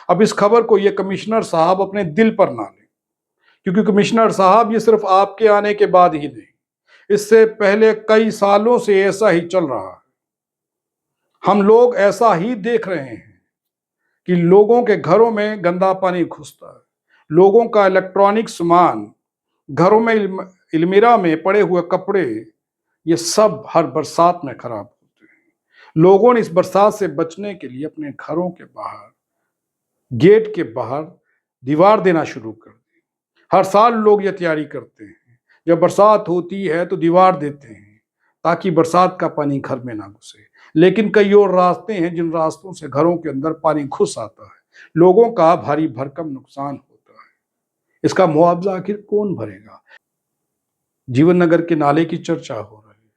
अब इस खबर को ये कमिश्नर साहब अपने दिल पर ना लें, क्योंकि कमिश्नर साहब ये सिर्फ आपके आने के बाद ही नहीं, इससे पहले कई सालों से ऐसा ही चल रहा है। हम लोग ऐसा ही देख रहे हैं कि लोगों के घरों में गंदा पानी घुसता है, लोगों का इलेक्ट्रॉनिक सामान, घरों में अलमीरा में पड़े हुए कपड़े, ये सब हर बरसात में खराब होते हैं। लोगों ने इस बरसात से बचने के लिए अपने घरों के बाहर, गेट के बाहर दीवार देना शुरू कर दी। हर साल लोग ये तैयारी करते हैं, जब बरसात होती है तो दीवार देते हैं ताकि बरसात का पानी घर में ना घुसे। लेकिन कई और रास्ते हैं जिन रास्तों से घरों के अंदर पानी घुस आता है, लोगों का भारी भरकम नुकसान होता है। इसका मुआवजा आखिर कौन भरेगा? जीवन नगर के नाले की चर्चा हो रही है।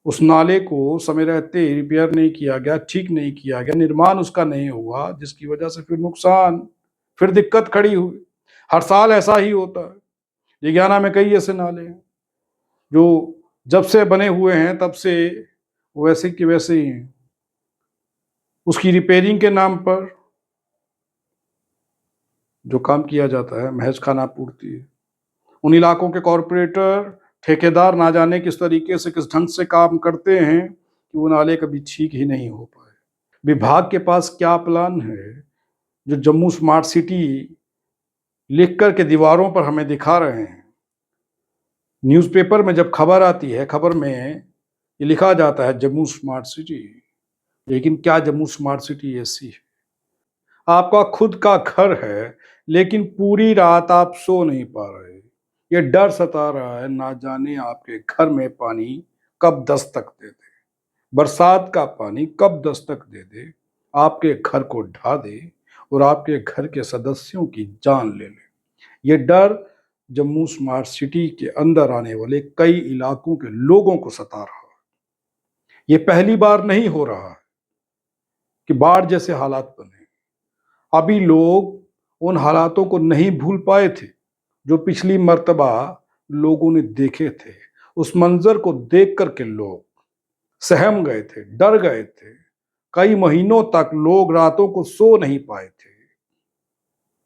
उस नाले को समय रहते रिपेयर नहीं किया गया, ठीक नहीं किया गया, निर्माण उसका नहीं हुआ, जिसकी वजह से फिर नुकसान, फिर दिक्कत खड़ी हुई। हर साल ऐसा ही होता है। जिज्ञाना में कई ऐसे नाले हैं जो जब से बने हुए हैं तब से वैसे के वैसे ही हैं। उसकी रिपेयरिंग के नाम पर जो काम किया जाता है महज खाना पूर्ति है। उन इलाकों के कॉरपोरेटर, ठेकेदार ना जाने किस तरीके से, किस ढंग से काम करते हैं कि वो नाले कभी ठीक ही नहीं हो पाए। विभाग के पास क्या प्लान है जो जम्मू स्मार्ट सिटी लिख कर के दीवारों पर हमें दिखा रहे हैं? न्यूज़पेपर में जब खबर आती है, खबर में ये लिखा जाता है जम्मू स्मार्ट सिटी, लेकिन क्या जम्मू स्मार्ट सिटी ऐसी है? आपका खुद का घर है, लेकिन पूरी रात आप सो नहीं पा रहे। ये डर सता रहा है, ना जाने आपके घर में पानी कब दस्तक दे दे, बरसात का पानी कब दस्तक दे दे, आपके घर को ढा दे और आपके घर के सदस्यों की जान ले ले। ये डर जम्मू स्मार्ट सिटी के अंदर आने वाले कई इलाकों के लोगों को सता रहा है। ये पहली बार नहीं हो रहा है कि बाढ़ जैसे हालात बने। अभी लोग उन हालातों को नहीं भूल पाए थे जो पिछली मर्तबा लोगों ने देखे थे। उस मंजर को देख करके लोग सहम गए थे, डर गए थे। कई महीनों तक लोग रातों को सो नहीं पाए थे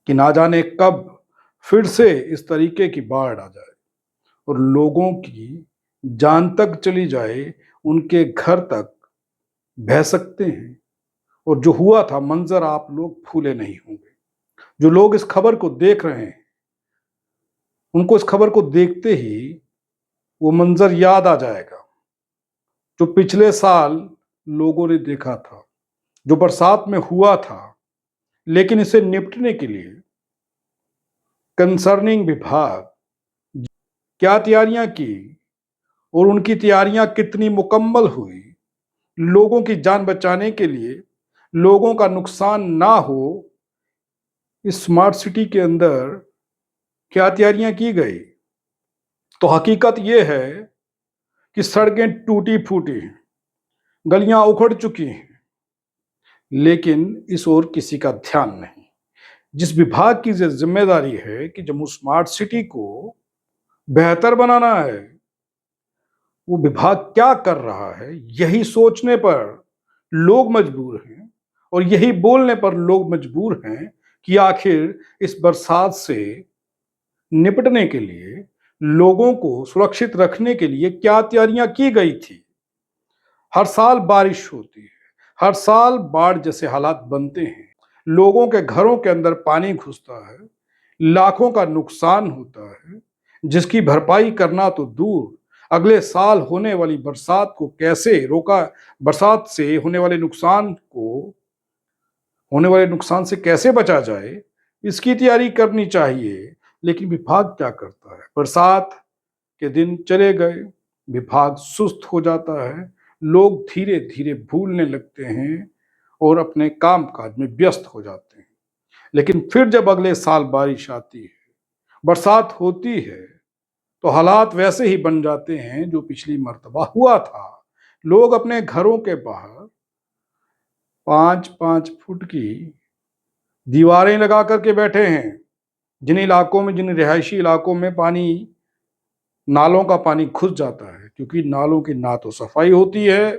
कि ना जाने कब फिर से इस तरीके की बाढ़ आ जाए और लोगों की जान तक चली जाए, उनके घर तक बह सकते हैं। और जो हुआ था मंजर आप लोग भूले नहीं होंगे। जो लोग इस खबर को देख रहे हैं, उनको इस खबर को देखते ही वो मंजर याद आ जाएगा जो पिछले साल लोगों ने देखा था, जो बरसात में हुआ था। लेकिन इसे निपटने के लिए कंसर्निंग विभाग क्या तैयारियां की और उनकी तैयारियां कितनी मुकम्मल हुई, लोगों की जान बचाने के लिए, लोगों का नुकसान ना हो, इस स्मार्ट सिटी के अंदर क्या तैयारियां की गई। तो हकीकत यह है कि सड़कें टूटी फूटी हैं, गलियां उखड़ चुकी हैं, लेकिन इस ओर किसी का ध्यान नहीं। जिस विभाग की जिम्मेदारी है कि जम्मू स्मार्ट सिटी को बेहतर बनाना है, वो विभाग क्या कर रहा है, यही सोचने पर लोग मजबूर हैं और यही बोलने पर लोग मजबूर हैं कि आखिर इस बरसात से निपटने के लिए, लोगों को सुरक्षित रखने के लिए क्या तैयारियां की गई थी। हर साल बारिश होती है, हर साल बाढ़ जैसे हालात बनते हैं, लोगों के घरों के अंदर पानी घुसता है, लाखों का नुकसान होता है, जिसकी भरपाई करना तो दूर, अगले साल होने वाली बरसात को कैसे रोका, बरसात से होने वाले नुकसान से कैसे बचा जाए, इसकी तैयारी करनी चाहिए। लेकिन विभाग क्या करता है? बरसात के दिन चले गए, विभाग सुस्त हो जाता है, लोग धीरे धीरे भूलने लगते हैं और अपने काम काज में व्यस्त हो जाते हैं। लेकिन फिर जब अगले साल बारिश आती है, बरसात होती है, तो हालात वैसे ही बन जाते हैं जो पिछली मर्तबा हुआ था। लोग अपने घरों के बाहर 5-5 फुट की दीवारें लगा करके बैठे हैं। जिन इलाकों में, जिन रिहायशी इलाकों में पानी, नालों का पानी घुस जाता है, क्योंकि नालों की ना तो सफाई होती है,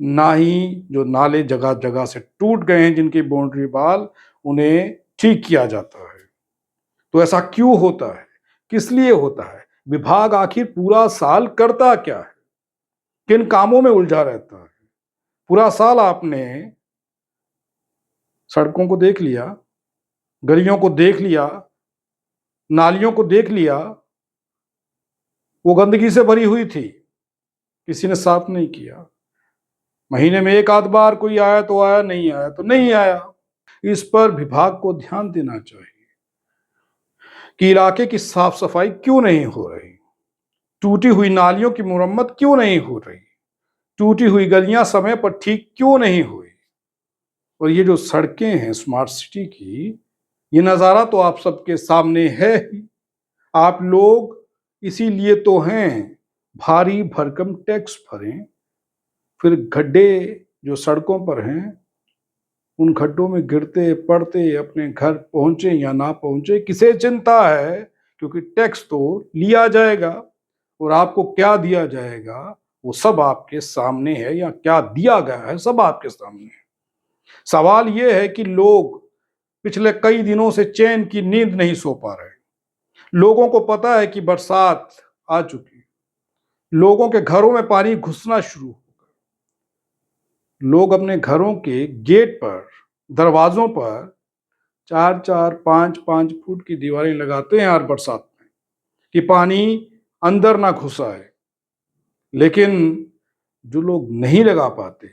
ना ही जो नाले जगह जगह से टूट गए हैं जिनकी बाउंड्री वाल, उन्हें ठीक किया जाता है। तो ऐसा क्यों होता है, किस लिए होता है? विभाग आखिर पूरा साल करता क्या है, किन कामों में उलझा रहता है? पूरा साल आपने सड़कों को देख लिया, गलियों को देख लिया, नालियों को देख लिया, वो गंदगी से भरी हुई थी, किसी ने साफ नहीं किया। महीने में एक आध बार कोई आया तो आया, नहीं आया तो नहीं आया। इस पर विभाग को ध्यान देना चाहिए कि इलाके की साफ सफाई क्यों नहीं हो रही, टूटी हुई नालियों की मुरम्मत क्यों नहीं हो रही, टूटी हुई गलियां समय पर ठीक क्यों नहीं हुई। और ये जो सड़कें हैं स्मार्ट सिटी की, ये नज़ारा तो आप सबके सामने है ही। आप लोग इसीलिए तो हैं भारी भरकम टैक्स भरें, फिर गड्ढे जो सड़कों पर हैं उन गड्ढों में गिरते पड़ते अपने घर पहुंचे या ना पहुंचे, किसे चिंता है, क्योंकि टैक्स तो लिया जाएगा और आपको क्या दिया जाएगा वो सब आपके सामने है, या क्या दिया गया है सब आपके सामने है। सवाल ये है कि लोग पिछले कई दिनों से चैन की नींद नहीं सो पा रहे। लोगों को पता है कि बरसात आ चुकी, लोगों के घरों में पानी घुसना शुरू हो गया। लोग अपने घरों के गेट पर, दरवाजों पर 4-4, 5-5 फुट की दीवारें लगाते हैं हर बरसात में कि पानी अंदर ना घुस आए। लेकिन जो लोग नहीं लगा पाते,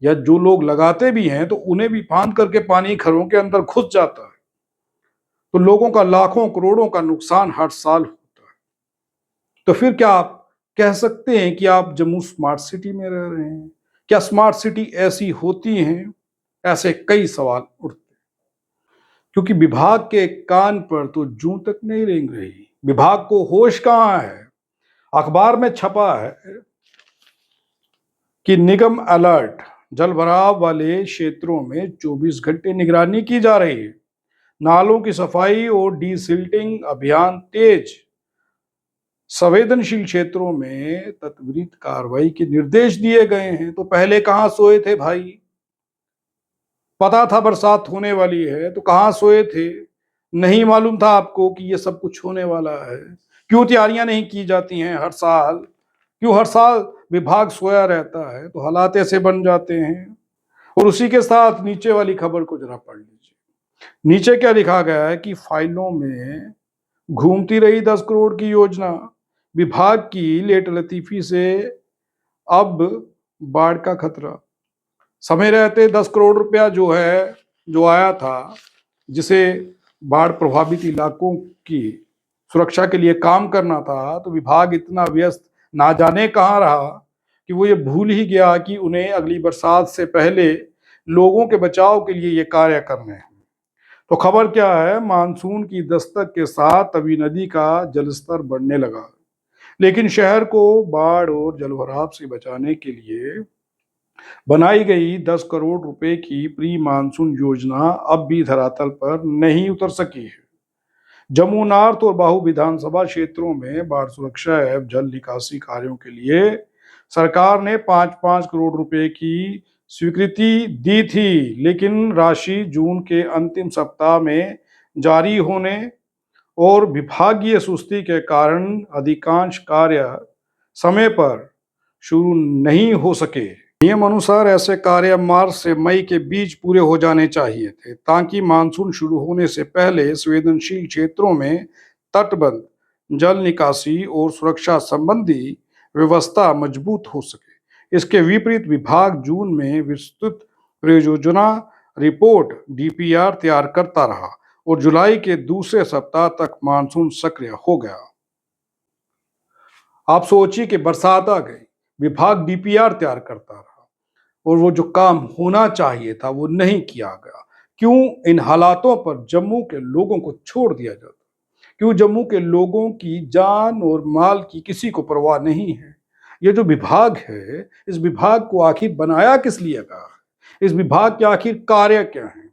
या जो लोग लगाते भी हैं तो उन्हें भी फांद करके पानी घरों के अंदर घुस जाता है। तो लोगों का लाखों करोड़ों का नुकसान हर साल होता है। तो फिर क्या आप कह सकते हैं कि आप जम्मू स्मार्ट सिटी में रह रहे हैं? क्या स्मार्ट सिटी ऐसी होती हैं? ऐसे कई सवाल उठते हैं, क्योंकि विभाग के कान पर तो जूं तक नहीं रेंग रही। विभाग को होश कहां है? अखबार में छपा है कि निगम अलर्ट, जल भराव वाले क्षेत्रों में 24 घंटे निगरानी की जा रही है। नालों की सफाई और डीसिल्टिंग अभियान तेज। संवेदनशील क्षेत्रों में त्वरित कार्रवाई के निर्देश दिए गए हैं। तो पहले कहां सोए थे भाई? पता था बरसात होने वाली है तो कहां सोए थे? नहीं मालूम था आपको कि ये सब कुछ होने वाला है? क्यों तैयारियां नहीं की जाती हैं हर साल? क्यों हर साल विभाग सोया रहता है? तो हालात ऐसे बन जाते हैं। और उसी के साथ नीचे वाली खबर को जरा पढ़ लीजिए। नीचे क्या लिखा गया है कि फाइलों में घूमती रही 10 करोड़ की योजना, विभाग की लेट लतीफी से अब बाढ़ का खतरा। समय रहते 10 करोड़ रुपया जो आया था, जिसे बाढ़ प्रभावित इलाकों की सुरक्षा के लिए काम करना था, तो विभाग इतना व्यस्त ना जाने कहाँ रहा कि वो ये भूल ही गया कि उन्हें अगली बरसात से पहले लोगों के बचाव के लिए ये कार्य करने हैं। तो खबर क्या है? मानसून की दस्तक के साथ तवी नदी का जलस्तर बढ़ने लगा, लेकिन शहर को बाढ़ और जलभराव से बचाने के लिए बनाई गई 10 करोड़ रुपए की प्री मानसून योजना अब भी धरातल पर नहीं उतर सकी है। जम्मू नॉर्थ और बाहू विधानसभा क्षेत्रों में बाढ़ सुरक्षा एवं जल निकासी कार्यों के लिए सरकार ने 5-5 करोड़ रुपए की स्वीकृति दी थी, लेकिन राशि जून के अंतिम सप्ताह में जारी होने और विभागीय सुस्ती के कारण अधिकांश कार्य समय पर शुरू नहीं हो सके। नियम अनुसार ऐसे कार्य मार्च से मई के बीच पूरे हो जाने चाहिए थे, ताकि मानसून शुरू होने से पहले संवेदनशील क्षेत्रों में तटबंध, जल निकासी और सुरक्षा संबंधी व्यवस्था मजबूत हो सके। इसके विपरीत विभाग जून में विस्तृत परियोजना रिपोर्ट डीपीआर तैयार करता रहा और जुलाई के दूसरे सप्ताह तक मानसून सक्रिय हो गया। आप सोचिए कि बरसात आ गई, विभाग डीपीआर तैयार करता रहा और वो जो काम होना चाहिए था वो नहीं किया गया। क्यों इन हालातों पर जम्मू के लोगों को छोड़ दिया जाता? क्यों जम्मू के लोगों की जान और माल की किसी को परवाह नहीं है? ये जो विभाग है, इस विभाग को आखिर बनाया किस लिए गया? इस विभाग के आखिर कार्य क्या है?